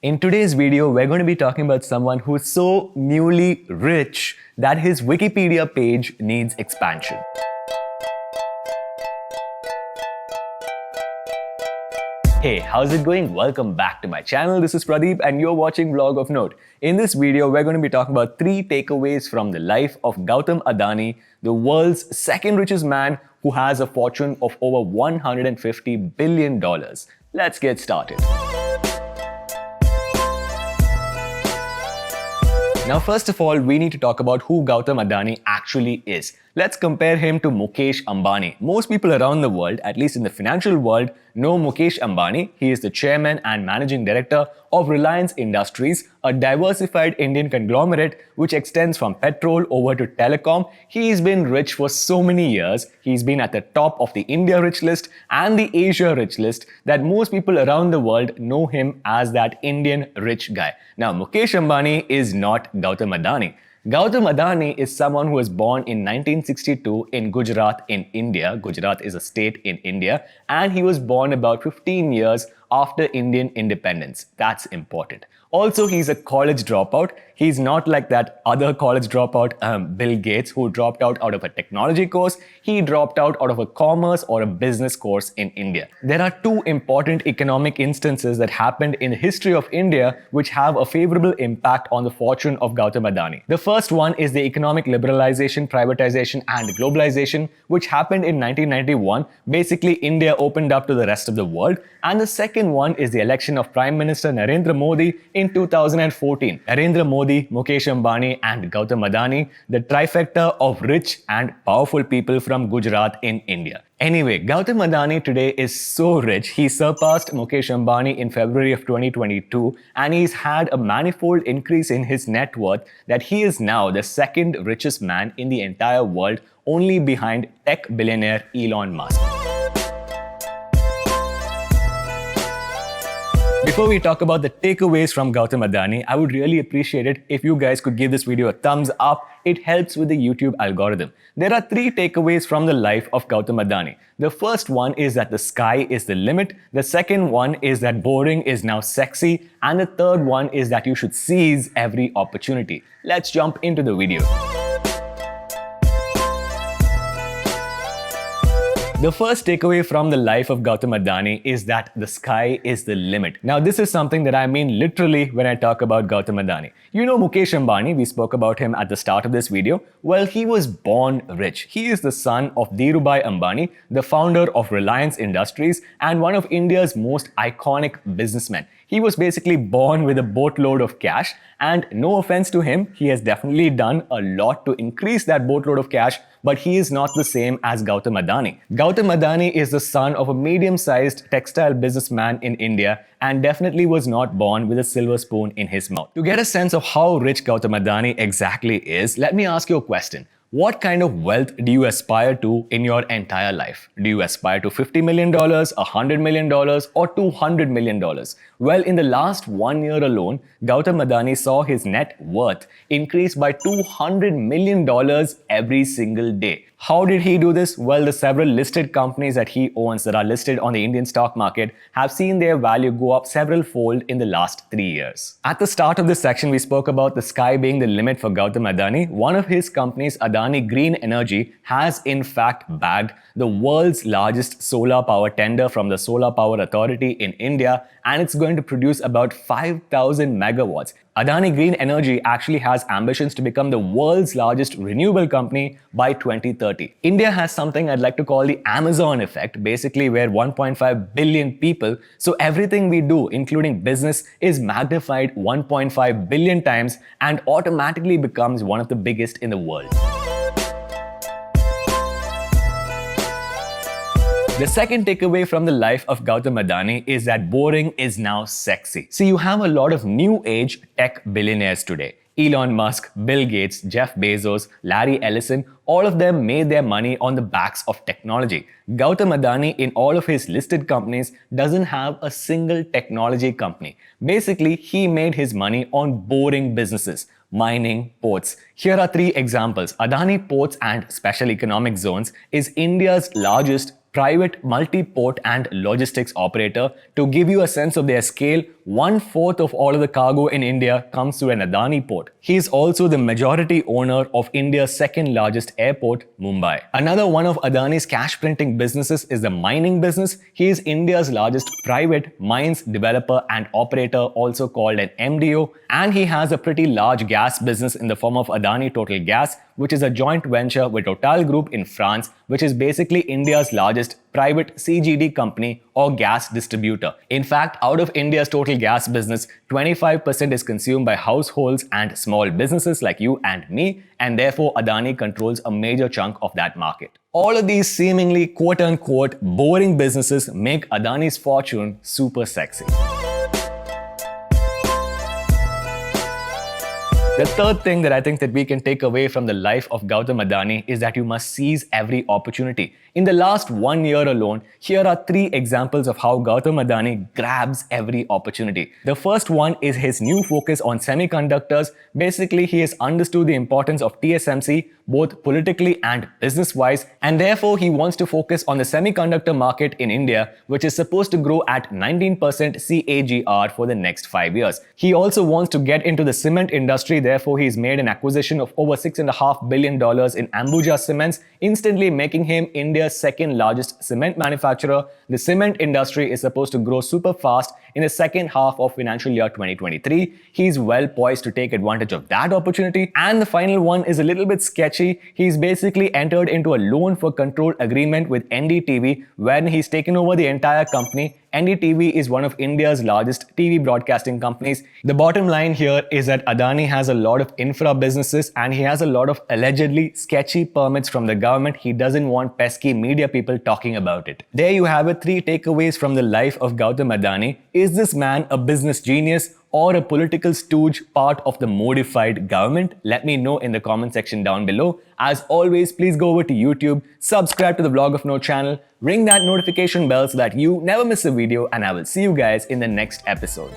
In today's video, we're going to be talking about someone who's so newly rich that his Wikipedia page needs expansion. Hey, how's it going? Welcome back to my channel. This is Pradeep and you're watching Vlog of Note. In this video, we're going to be talking about 3 takeaways from the life of Gautam Adani, the world's second richest man who has a fortune of over $150 billion. Let's get started. Now, first of all, we need to talk about who Gautam Adani actually is. Let's compare him to Mukesh Ambani. Most people around the world, at least in the financial world, know Mukesh Ambani. He is the chairman and managing director of Reliance Industries, a diversified Indian conglomerate which extends from petrol over to telecom. He's been rich for so many years. He's been at the top of the India rich list and the Asia rich list that most people around the world know him as that Indian rich guy. Now, Mukesh Ambani is not Gautam Adani. Gautam Adani is someone who was born in 1962 in Gujarat in India. Gujarat is a state in India, and he was born about 15 years after Indian independence. That's important. Also, he's a college dropout. He's not like that other college dropout, Bill Gates, who dropped out of a technology course. He dropped out of a commerce or a business course in India. There are 2 important economic instances that happened in the history of India which have a favorable impact on the fortune of Gautam Adani. The first one is the economic liberalization, privatization and globalization which happened in 1991. Basically, India opened up to the rest of the world. And the second one is the election of Prime Minister Narendra Modi in 2014. Narendra Modi, Mukesh Ambani and Gautam Adani, the trifecta of rich and powerful people from Gujarat in India. Anyway, Gautam Adani today is so rich, he surpassed Mukesh Ambani in February of 2022 and he's had a manifold increase in his net worth that he is now the second richest man in the entire world, only behind tech billionaire Elon Musk. Before we talk about the takeaways from Gautam Adani, I would really appreciate it if you guys could give this video a thumbs up. It helps with the YouTube algorithm. There are 3 takeaways from the life of Gautam Adani. The first one is that the sky is the limit. The second one is that boring is now sexy. And the third one is that you should seize every opportunity. Let's jump into the video. The first takeaway from the life of Gautam Adani is that the sky is the limit. Now, this is something that I mean literally when I talk about Gautam Adani. You know Mukesh Ambani, we spoke about him at the start of this video. Well, he was born rich. He is the son of Dhirubhai Ambani, the founder of Reliance Industries and one of India's most iconic businessmen. He was basically born with a boatload of cash, and no offense to him, he has definitely done a lot to increase that boatload of cash, but he is not the same as Gautam Adani. Gautam Adani is the son of a medium-sized textile businessman in India and definitely was not born with a silver spoon in his mouth. To get a sense of how rich Gautam Adani exactly is, let me ask you a question. What kind of wealth do you aspire to in your entire life? Do you aspire to $50 million, $100 million, or $200 million? Well, in the last 1 year alone, Gautam Adani saw his net worth increase by $200 million every single day. How did he do this? Well, the several listed companies that he owns that are listed on the Indian stock market have seen their value go up several fold in the last 3 years. At the start of this section, we spoke about the sky being the limit for Gautam Adani. One of his companies, Adani Green Energy, has in fact bagged the world's largest solar power tender from the Solar Power Authority in India, and it's going to produce about 5,000 megawatts. Adani Green Energy actually has ambitions to become the world's largest renewable company by 2030. India has something I'd like to call the Amazon effect, basically where 1.5 billion people, so everything we do, including business, is magnified 1.5 billion times and automatically becomes one of the biggest in the world. The second takeaway from the life of Gautam Adani is that boring is now sexy. See, you have a lot of new age tech billionaires today. Elon Musk, Bill Gates, Jeff Bezos, Larry Ellison, all of them made their money on the backs of technology. Gautam Adani, in all of his listed companies, doesn't have a single technology company. Basically, he made his money on boring businesses. Mining, ports. Here are 3 examples. Adani Ports and Special Economic Zones is India's largest private multi-port and logistics operator. To give you a sense of their scale, 1/4 of all of the cargo in India comes through an Adani port. He is also the majority owner of India's second largest airport, Mumbai. Another one of Adani's cash printing businesses is the mining business. He is India's largest private mines developer and operator, also called an MDO, and he has a pretty large gas business in the form of Adani Total Gas, which is a joint venture with Total Group in France, which is basically India's largest private CGD company or gas distributor. In fact, out of India's total gas business, 25% is consumed by households and small businesses like you and me, and therefore Adani controls a major chunk of that market. All of these seemingly quote-unquote boring businesses make Adani's fortune super sexy. The third thing that I think that we can take away from the life of Gautam Adani is that you must seize every opportunity. In the last 1 year alone, here are 3 examples of how Gautam Adani grabs every opportunity. The first one is his new focus on semiconductors. Basically, he has understood the importance of TSMC, both politically and business-wise, and therefore he wants to focus on the semiconductor market in India, which is supposed to grow at 19% CAGR for the next 5 years. He also wants to get into the cement industry. Therefore, he's made an acquisition of over $6.5 billion in Ambuja Cements, instantly making him India's second largest cement manufacturer. The cement industry is supposed to grow super fast in the second half of financial year 2023. He's well poised to take advantage of that opportunity. And the final one is a little bit sketchy. He's basically entered into a loan for control agreement with NDTV when he's taken over the entire company. NDTV is one of India's largest TV broadcasting companies. The bottom line here is that Adani has a lot of infra businesses and he has a lot of allegedly sketchy permits from the government. He doesn't want pesky media people talking about it. There you have it, 3 takeaways from the life of Gautam Adani. Is this man a business genius or a political stooge, part of the modified government? Let me know in the comment section down below. As always, please go over to YouTube, subscribe to the Vlog of No channel, ring that notification bell so that you never miss a video, and I will see you guys in the next episode.